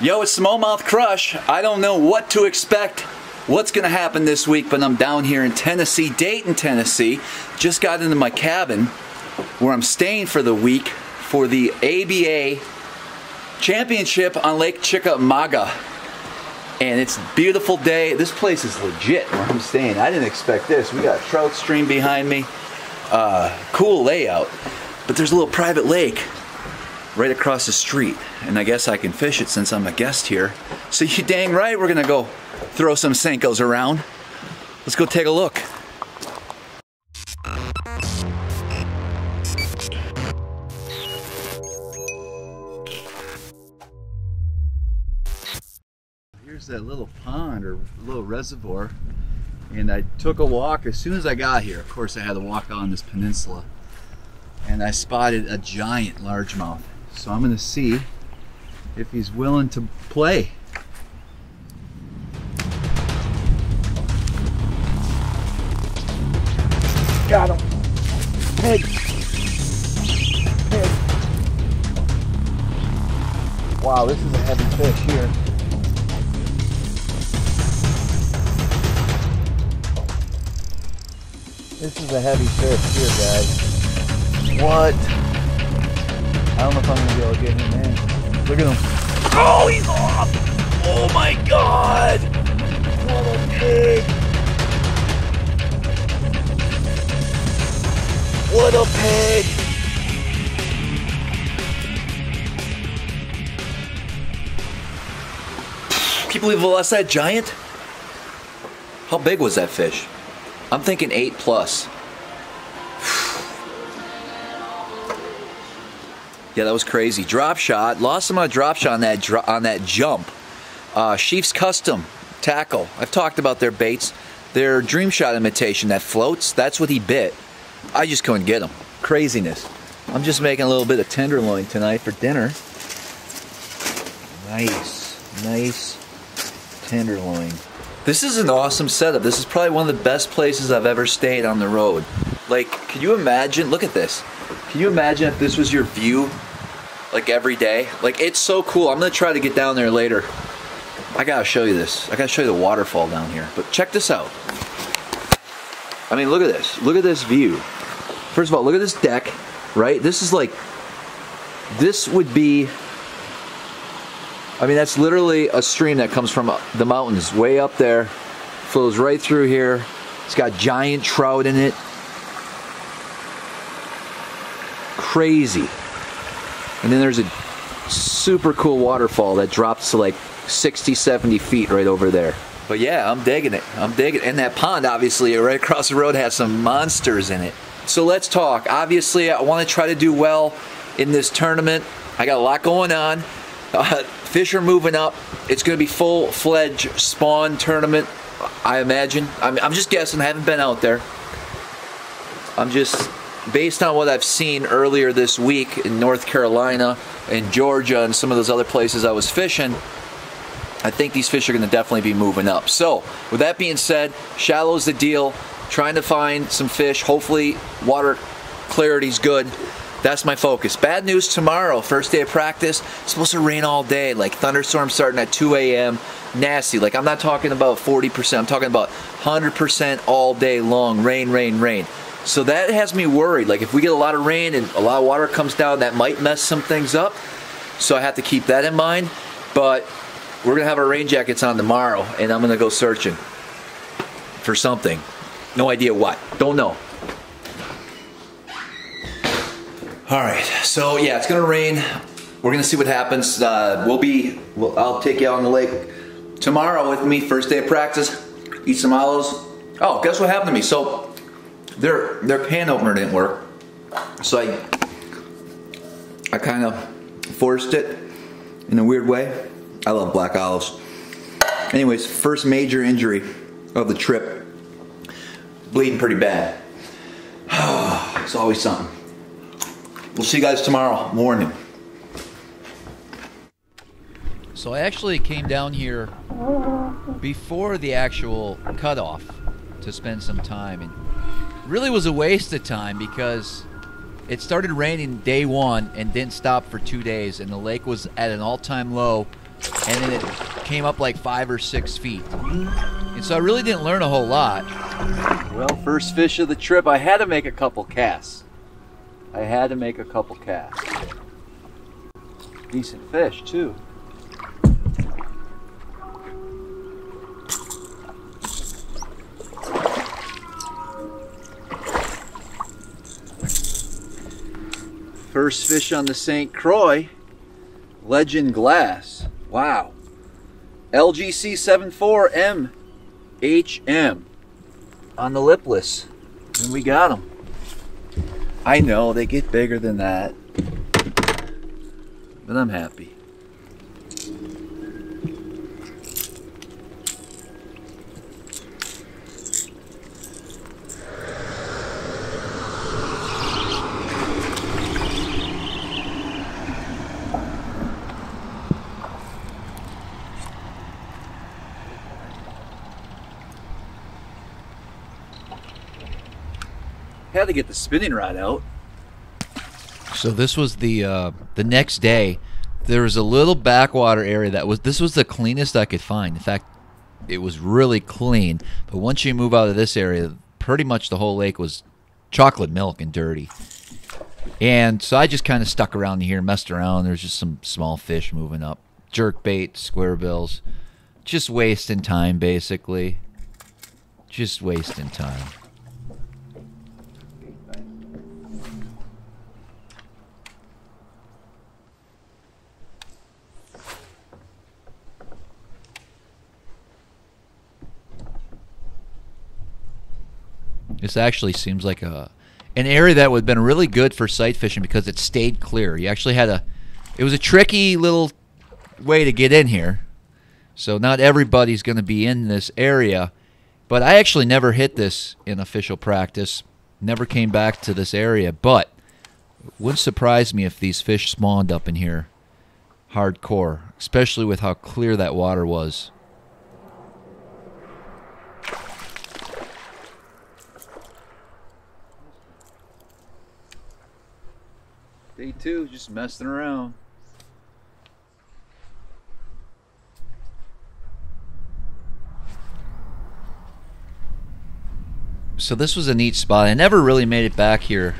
Yo, it's SmallmouthCrush. I don't know what to expect, what's going to happen this week, but I'm down here in Tennessee, Dayton, Tennessee. Just got into my cabin where I'm staying for the week for the ABA Championship on Lake Chickamauga. And it's a beautiful day. This place is legit where I'm staying. I didn't expect this. We got a trout stream behind me. Cool layout. But there's a little private lake right across the street, and I guess I can fish it since I'm a guest here. So you dang right we're gonna go throw some Senkos around. Let's go take a look. Here's that little pond or little reservoir, and I took a walk as soon as I got here. Of course I had to walk on this peninsula, and I spotted a giant largemouth. So I'm going to see if he's willing to play. Got him. Pig. Pig. Wow, this is a heavy fish here. This is a heavy fish here, guys. What? I don't know if I'm gonna be able to get him in. Look at him. Oh, he's off! Oh my God! What a pig! What a pig! Can you believe I lost that giant? How big was that fish? I'm thinking 8+. Yeah, that was crazy. Drop shot. Lost him on a drop shot on that jump. Sheaf's Custom tackle. I've talked about their baits. Their Dream Shot imitation that floats. That's what he bit. I just couldn't get him. Craziness. I'm just making a little bit of tenderloin tonight for dinner. Nice, nice tenderloin. This is an awesome setup. This is probably one of the best places I've ever stayed on the road. Like, can you imagine? Look at this. Can you imagine if this was your view, like every day? Like, it's so cool. I'm gonna try to get down there later. I gotta show you this. I gotta show you the waterfall down here. But check this out. I mean, look at this. Look at this view. First of all, look at this deck, right? This is like, this would be, I mean, that's literally a stream that comes from the mountains way up there, flows right through here. It's got giant trout in it. Crazy. And then there's a super cool waterfall that drops to like 60, 70 feet right over there. But yeah, I'm digging it. I'm digging it. And that pond, obviously, right across the road has some monsters in it. So let's talk. Obviously, I want to try to do well in this tournament. I got a lot going on. Fish are moving up. It's going to be full-fledged spawn tournament, I imagine. I'm just guessing. I haven't been out there. I'm just, based on what I've seen earlier this week in North Carolina and Georgia and some of those other places I was fishing, I think these fish are going to definitely be moving up. So, with that being said, shallow's the deal. Trying to find some fish. Hopefully, water clarity's good. That's my focus. Bad news tomorrow, first day of practice. It's supposed to rain all day, like thunderstorms starting at 2 a.m. Nasty. Like, I'm not talking about 40%. I'm talking about 100% all day long. Rain, rain, rain. So that has me worried. Like, if we get a lot of rain and a lot of water comes down, that might mess some things up. So I have to keep that in mind. But we're going to have our rain jackets on tomorrow, and I'm going to go searching for something. No idea what. Don't know. All right. So, yeah, it's going to rain. We're going to see what happens. I'll take you out on the lake tomorrow with me, first day of practice. Eat some olives. Oh, guess what happened to me? So, their pan opener didn't work, so I kind of forced it in a weird way. I love black olives. Anyways, first major injury of the trip. Bleeding pretty bad. It's always something. We'll see you guys tomorrow morning. So I actually came down here before the actual cutoff to spend some time, and really was a waste of time because it started raining day one and didn't stop for 2 days, and the lake was at an all-time low and then it came up like 5 or 6 feet. And so I really didn't learn a whole lot. Well, first fish of the trip, I had to make a couple casts. Decent fish, too. First fish on the St. Croix, Legend Glass. Wow. LGC 74 MHM on the lipless. And we got them. I know they get bigger than that, but I'm happy. Had to get the spinning rod out. So this was the next day. There was a little backwater area this was the cleanest I could find. In fact, it was really clean. But once you move out of this area, pretty much the whole lake was chocolate milk and dirty. And so I just kind of stuck around here, messed around. There's just some small fish moving up, jerkbait, square bills, just wasting time basically. Just wasting time. This actually seems like an area that would have been really good for sight fishing because it stayed clear. You actually had it was a tricky little way to get in here. So not everybody's going to be in this area. But I actually never hit this in official practice. Never came back to this area. But it wouldn't surprise me if these fish spawned up in here hardcore, especially with how clear that water was. Day 2, just messing around. So this was a neat spot. I never really made it back here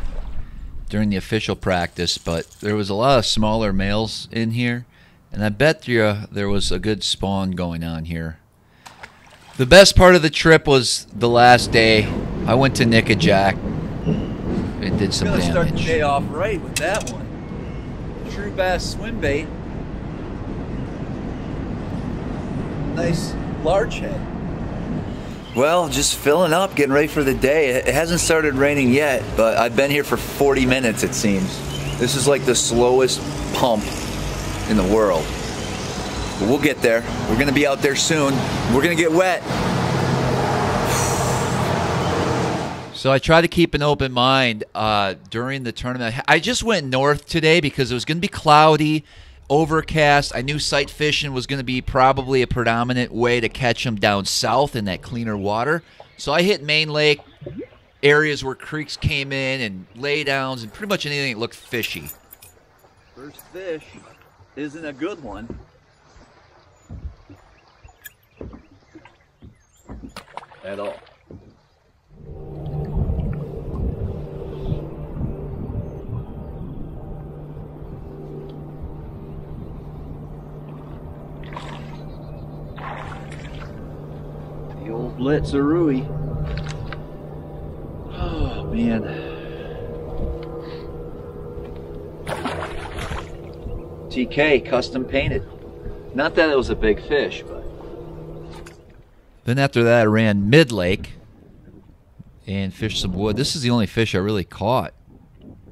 during the official practice, but there was a lot of smaller males in here, and I bet you there was a good spawn going on here. The best part of the trip was the last day. I went to Nick a Jack and did some damage. Start the day off right with that one. True bass swim bait. Nice large head. Well, just filling up, getting ready for the day. It hasn't started raining yet, but I've been here for 40 minutes, it seems. This is like the slowest pump in the world. But we'll get there. We're gonna be out there soon. We're gonna get wet. So I try to keep an open mind during the tournament. I just went north today because it was going to be cloudy, overcast. I knew sight fishing was going to be probably a predominant way to catch them down south in that cleaner water. So I hit Main Lake, areas where creeks came in, and laydowns, and pretty much anything that looked fishy. First fish isn't a good one. At all. The old Blitzarooey. Oh man. TK, custom painted. Not that it was a big fish, but. Then after that I ran mid-lake and fished some wood. This is the only fish I really caught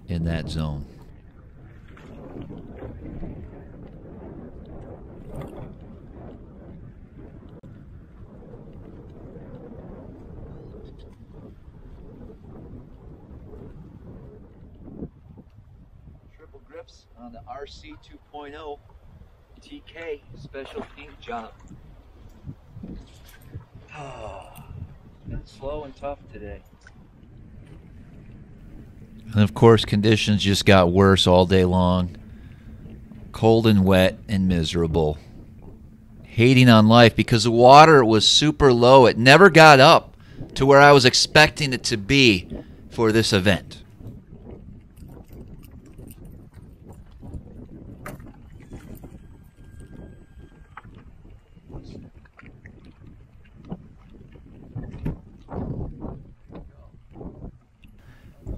in that zone. Triple grips on the RC 2.0 TK special paint job. Oh, it's been slow and tough today. And of course, conditions just got worse all day long. Cold and wet and miserable. hating on life because the water was super low. It never got up to where I was expecting it to be for this event.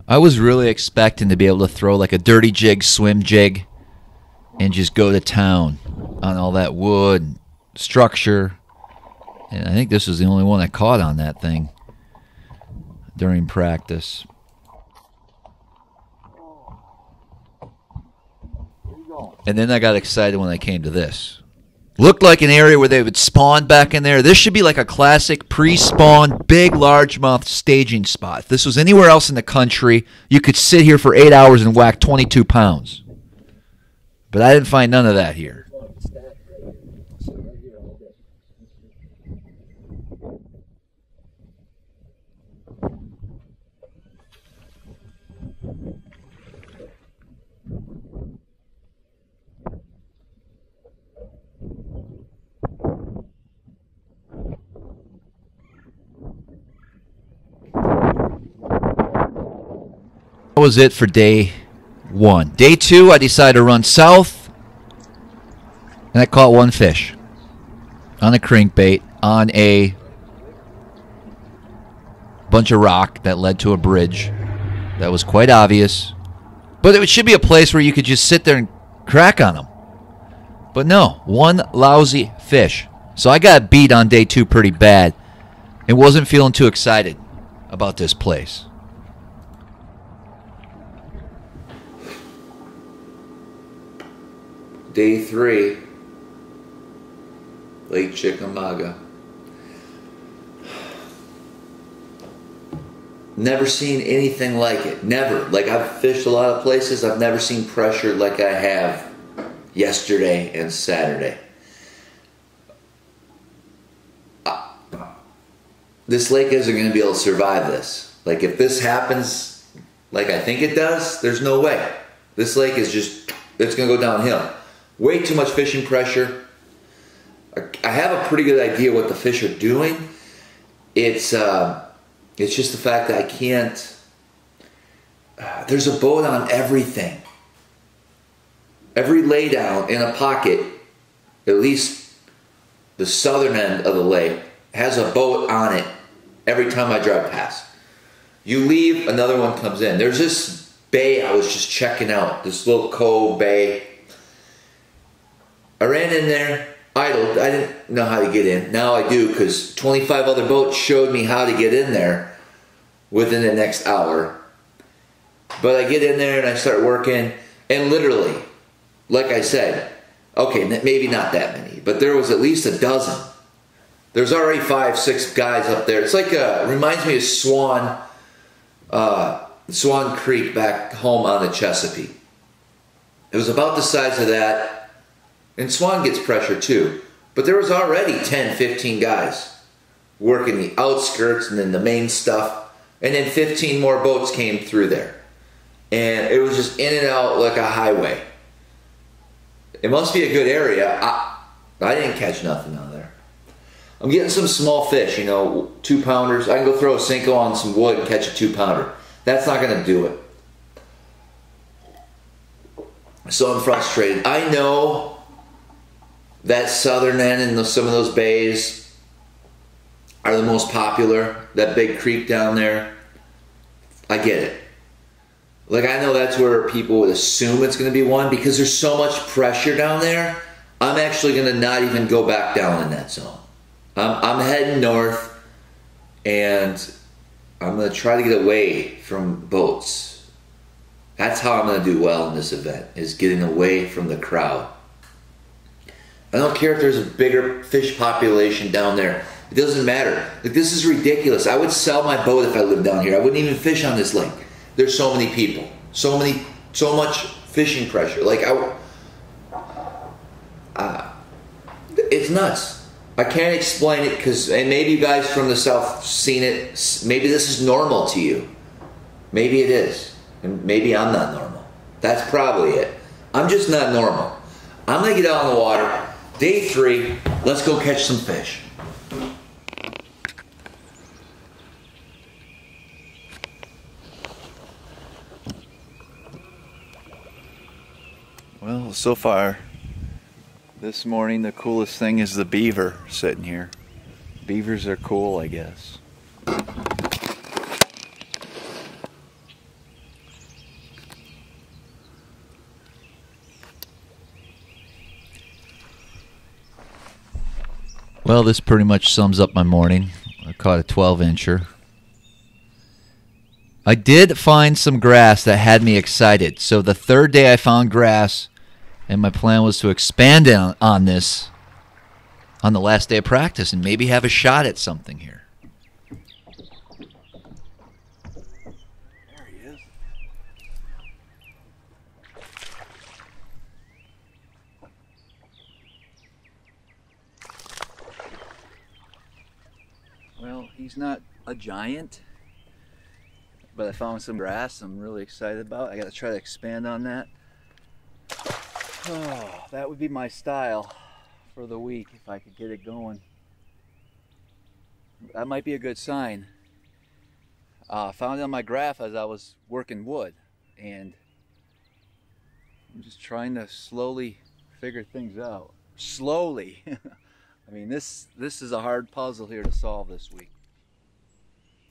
I was really expecting to be able to throw like a dirty jig, swim jig, and just go to town on all that wood, structure. And I think this was the only one I caught on that thing during practice. And then I got excited when I came to this. Looked like an area where they would spawn back in there. This should be like a classic pre-spawn, big largemouth staging spot. If this was anywhere else in the country, you could sit here for 8 hours and whack 22 pounds. But I didn't find none of that here. That was it for day one. Day two, I decided to run south, and I caught one fish on a crankbait on a bunch of rock that led to a bridge. That was quite obvious, but it should be a place where you could just sit there and crack on them. But no, one lousy fish. So I got beat on day two pretty bad and wasn't feeling too excited about this place. Day three, Lake Chickamauga. Never seen anything like it. Never. Like, I've fished a lot of places. I've never seen pressure like I have yesterday and Saturday. This lake isn't going to be able to survive this. Like, if this happens like I think it does, there's no way. This lake is just, it's going to go downhill. Way too much fishing pressure. I have a pretty good idea what the fish are doing. It's just the fact that I can't. There's a boat on everything. Every laydown in a pocket, at least the southern end of the lake, has a boat on it every time I drive past. You leave, another one comes in. There's this bay I was just checking out. This little cove bay. I ran in there, idled. I didn't know how to get in. Now I do, because 25 other boats showed me how to get in there within the next hour. But I get in there and I start working, and literally, like I said, okay, maybe not that many, but there was at least a dozen. There's already 5, 6 guys up there. It's like reminds me of Swan Creek back home on the Chesapeake. It was about the size of that. And Swan gets pressure too. But there was already 10, 15 guys working the outskirts and then the main stuff. And then 15 more boats came through there. And it was just in and out like a highway. It must be a good area. I didn't catch nothing out of there. I'm getting some small fish, you know, 2-pounders. I can go throw a Cinco on some wood and catch a 2-pounder. That's not going to do it. So I'm frustrated. I know that southern end and some of those bays are the most popular. That big creek down there. I get it. Like, I know that's where people would assume it's going to be one because there's so much pressure down there. I'm actually going to not even go back down in that zone. I'm heading north, and I'm going to try to get away from boats. That's how I'm going to do well in this event, is getting away from the crowd. I don't care if there's a bigger fish population down there. It doesn't matter. Like, this is ridiculous. I would sell my boat if I lived down here. I wouldn't even fish on this lake. There's so many people. So much fishing pressure. Like, it's nuts. I can't explain it and maybe you guys from the south seen it. Maybe this is normal to you. Maybe it is. And maybe I'm not normal. That's probably it. I'm just not normal. I'm going to get out on the water. Day 3. Let's go catch some fish. Well, so far this morning the coolest thing is the beaver sitting here. Beavers are cool, I guess. Well, this pretty much sums up my morning. I caught a 12-incher. I did find some grass that had me excited. So the third day I found grass, and my plan was to expand on this on the last day of practice and maybe have a shot at something here. There he is. Well, he's not a giant, but I found some grass I'm really excited about. I got to try to expand on that. Oh, that would be my style for the week if I could get it going. That might be a good sign. I found it on my graph as I was working wood, and I'm just trying to slowly figure things out. Slowly. I mean, this is a hard puzzle here to solve this week.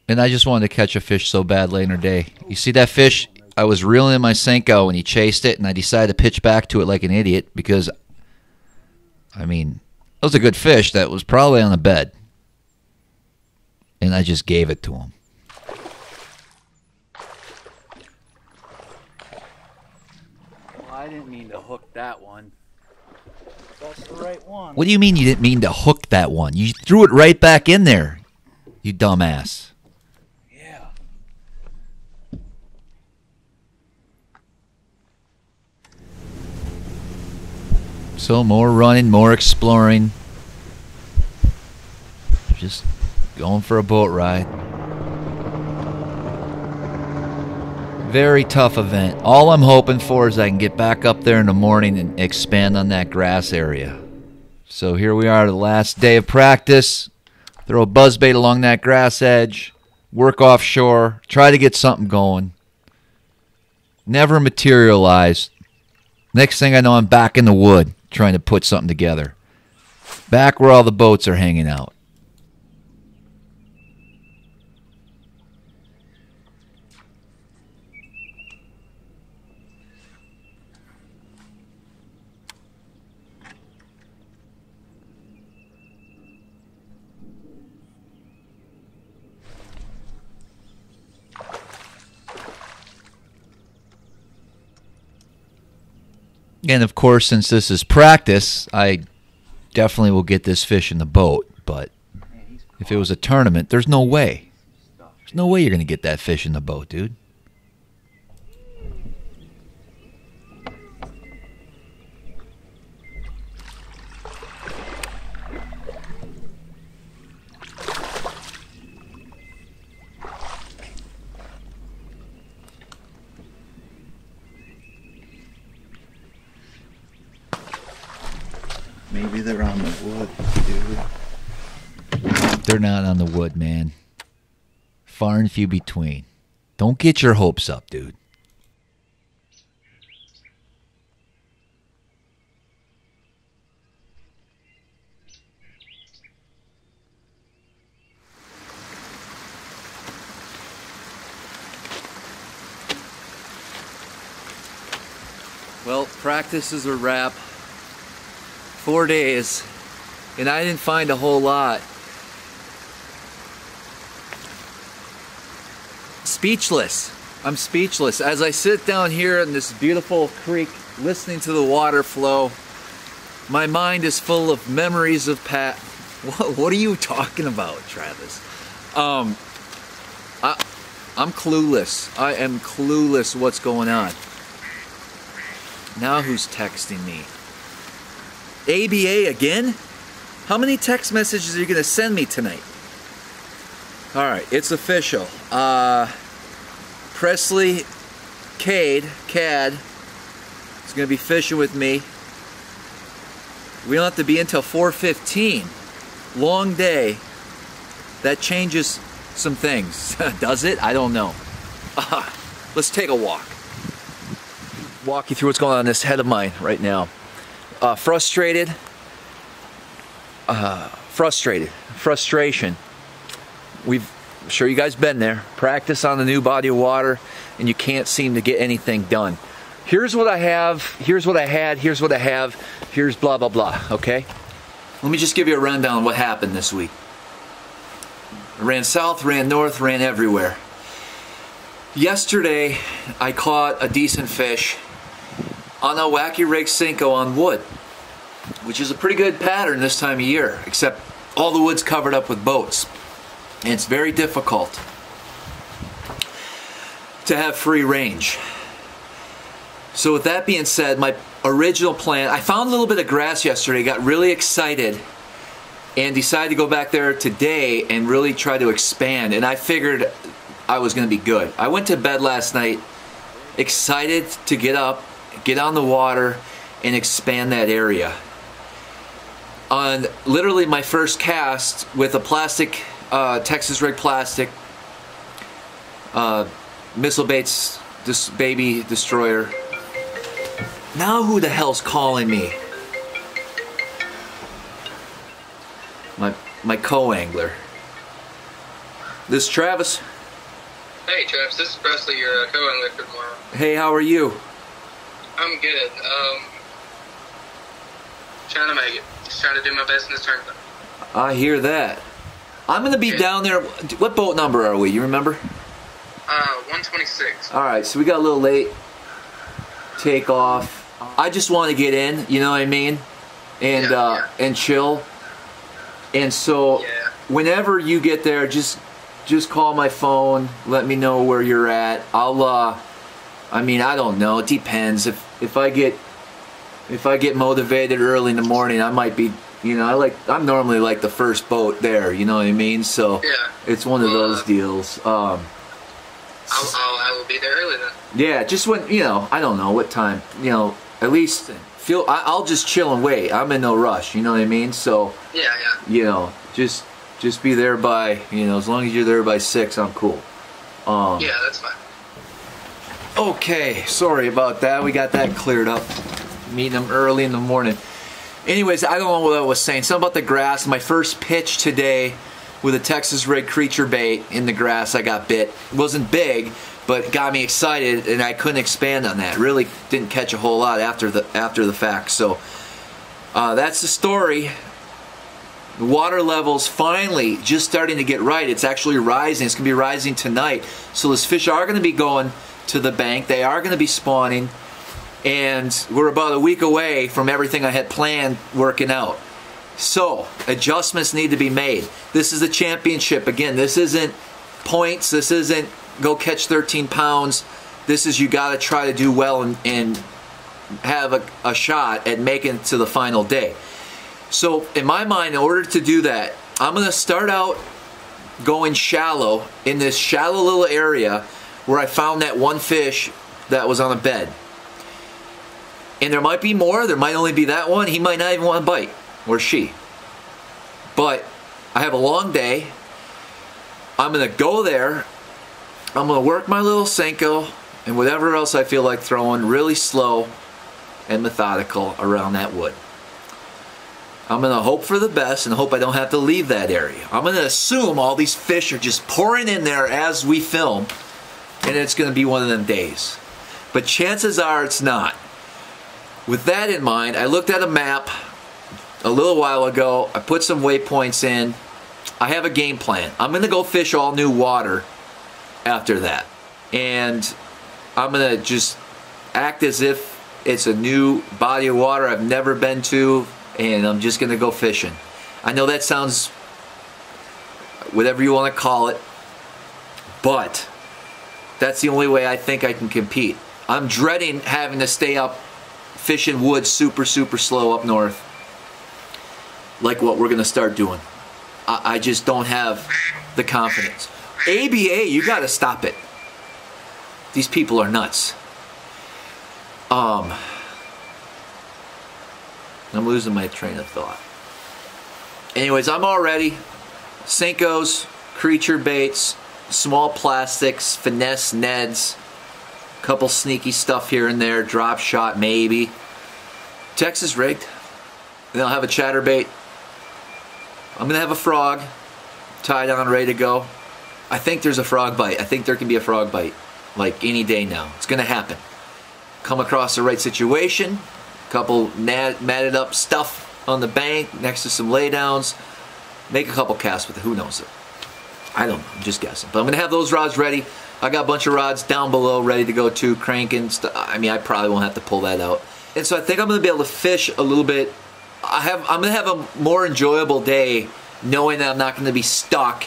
And I just wanted to catch a fish so bad late in the day. You see that fish? I was reeling in my Senko and he chased it, and I decided to pitch back to it like an idiot because, I mean, it was a good fish that was probably on the bed. And I just gave it to him. Well, I didn't mean to hook that one. That's the right one. What do you mean you didn't mean to hook that one? You threw it right back in there, you dumbass. Yeah. So more running, more exploring. Just going for a boat ride. Very tough event. All I'm hoping for is I can get back up there in the morning and expand on that grass area. So here we are, the last day of practice. Throw a buzzbait along that grass edge. Work offshore. Try to get something going. Never materialized. Next thing I know, I'm back in the wood trying to put something together. Back where all the boats are hanging out. And of course, since this is practice, I definitely will get this fish in the boat. But if it was a tournament, there's no way. There's no way you're going to get that fish in the boat, dude. Maybe they're on the wood, dude. They're not on the wood, man. Far and few between. Don't get your hopes up, dude. Well, practice is a wrap. 4 days, and I didn't find a whole lot. Speechless. I'm speechless. As I sit down here in this beautiful creek, listening to the water flow, my mind is full of memories of What are you talking about, Travis? I'm clueless. I am clueless what's going on. Now who's texting me? ABA again? How many text messages are you going to send me tonight? Alright, it's official. Presley Cad is going to be fishing with me. We don't have to be until 4:15. Long day. That changes some things. Does it? I don't know. Let's take a walk. Walk you through what's going on in this head of mine right now. Frustration. I'm sure you guys been there. Practice on the new body of water, and you can't seem to get anything done. Here's what I have. Here's what I had. Here's what I have. Here's blah blah blah. Okay. Let me just give you a rundown of what happened this week. I ran south, ran north, ran everywhere. Yesterday, I caught a decent fish on a wacky rig Cinco on wood, which is a pretty good pattern this time of year, except all the wood's covered up with boats. And it's very difficult to have free range. So with that being said, my original plan, I found a little bit of grass yesterday, got really excited, and decided to go back there today and really try to expand. And I figured I was going to be good. I went to bed last night excited to get up, get on the water, and expand that area. On literally my first cast with a plastic, Texas rig plastic, missile baits, this baby destroyer. Now who the hell's calling me? My co-angler. This is Travis. Hey Travis, this is Presley, your co-angler for tomorrow. Hey, how are you? I'm good. Trying to make it. Just trying to do my best in this tournament. I hear that. I'm gonna be down there. What boat number are we? You remember? 126. All right, so we got a little late takeoff. I just want to get in, you know what I mean, and and chill. And so whenever you get there, just call my phone. Let me know where you're at. I'll. I mean, I don't know. It depends. If I get motivated early in the morning, I might be. You know, I'm normally like the first boat there. You know what I mean? So it's one of those deals. I will be there early then. Yeah, just when, you know, I don't know what time. You know, at least I'll just chill and wait. I'm in no rush. You know what I mean? So you know, just be there by, you know, as long as you're there by 6, I'm cool. Yeah, that's fine. Okay, sorry about that. We got that cleared up. Meeting them early in the morning. Anyways, I don't know what I was saying. Something about the grass. My first pitch today with a Texas rig creature bait in the grass. I got bit. It wasn't big, but it got me excited, and I couldn't expand on that. Really didn't catch a whole lot after the fact. So that's the story. The water level's finally just starting to get right. It's actually rising. It's going to be rising tonight. So those fish are going to be going to the bank. They are going to be spawning. And we're about a week away from everything I had planned working out. So, adjustments need to be made. This is a championship. Again, this isn't points. This isn't go catch 13 pounds. This is you got to try to do well and have a shot at making it to the final day. So, in my mind, in order to do that, I'm going to start out going shallow in this shallow little area where I found that one fish that was on a bed. And there might be more. There might only be that one. He might not even want to bite. Or she. But I have a long day. I'm going to go there. I'm going to work my little Senko and whatever else I feel like throwing really slow and methodical around that wood. I'm going to hope for the best and hope I don't have to leave that area. I'm going to assume all these fish are just pouring in there as we film, and it's going to be one of them days. But chances are it's not. With that in mind, I looked at a map a little while ago. I put some waypoints in. I have a game plan. I'm going to go fish all new water after that. And I'm going to just act as if it's a new body of water I've never been to, and I'm just going to go fishing. I know that sounds whatever you want to call it, but that's the only way I think I can compete. I'm dreading having to stay up fishing wood super slow up north, like what we're going to start doing. I just don't have the confidence. ABA, you got to stop it. These people are nuts. I'm losing my train of thought. Anyways, I'm all ready. Senkos, creature baits, small plastics, finesse Neds, couple sneaky stuff here and there, drop shot maybe. Texas rigged. Then I'll have a chatterbait. I'm gonna have a frog tied on, ready to go. I think there's a frog bite. I think there can be a frog bite like any day now. It's gonna happen. Come across the right situation, couple matted up stuff on the bank next to some laydowns, make a couple casts with it. Who knows it? I don't know. I'm just guessing. But I'm gonna have those rods ready. I got a bunch of rods down below ready to go too, cranking. I mean, I probably won't have to pull that out. And so I think I'm gonna be able to fish a little bit. I'm gonna have a more enjoyable day knowing that I'm not gonna be stuck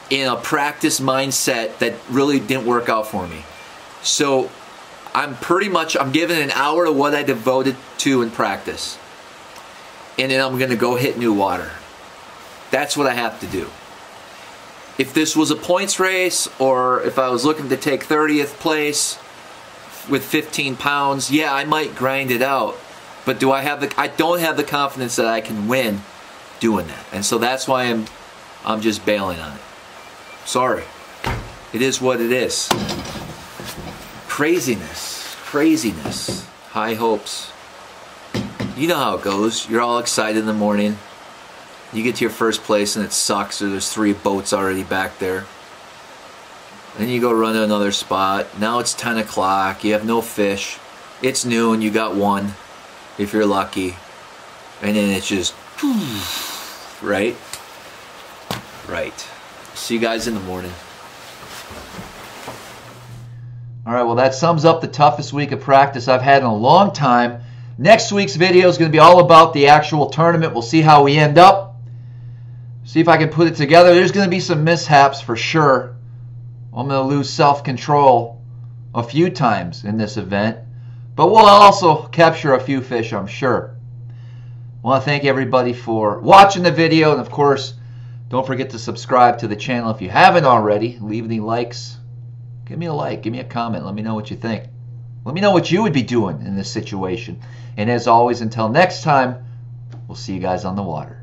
in a practice mindset that really didn't work out for me. So I'm giving an hour to what I devoted to in practice. And then I'm gonna go hit new water. That's what I have to do. If this was a points race, or if I was looking to take 30th place with 15 pounds, yeah, I might grind it out. But I don't have the confidence that I can win doing that. And so that's why I'm just bailing on it. Sorry. It is what it is. Craziness. Craziness. High hopes. You know how it goes. You're all excited in the morning. You get to your first place and it sucks, or there's 3 boats already back there. Then you go run to another spot. Now it's 10 o'clock. You have no fish. It's noon. You got 1, if you're lucky. And then it's just, right? Right. See you guys in the morning. All right, well, that sums up the toughest week of practice I've had in a long time. Next week's video is going to be all about the actual tournament. We'll see how we end up. See if I can put it together. There's going to be some mishaps for sure. I'm going to lose self-control a few times in this event. But we'll also capture a few fish, I'm sure. I want to thank everybody for watching the video. And, of course, don't forget to subscribe to the channel if you haven't already. Leave any likes. Give me a like. Give me a comment. Let me know what you think. Let me know what you would be doing in this situation. And as always, until next time, we'll see you guys on the water.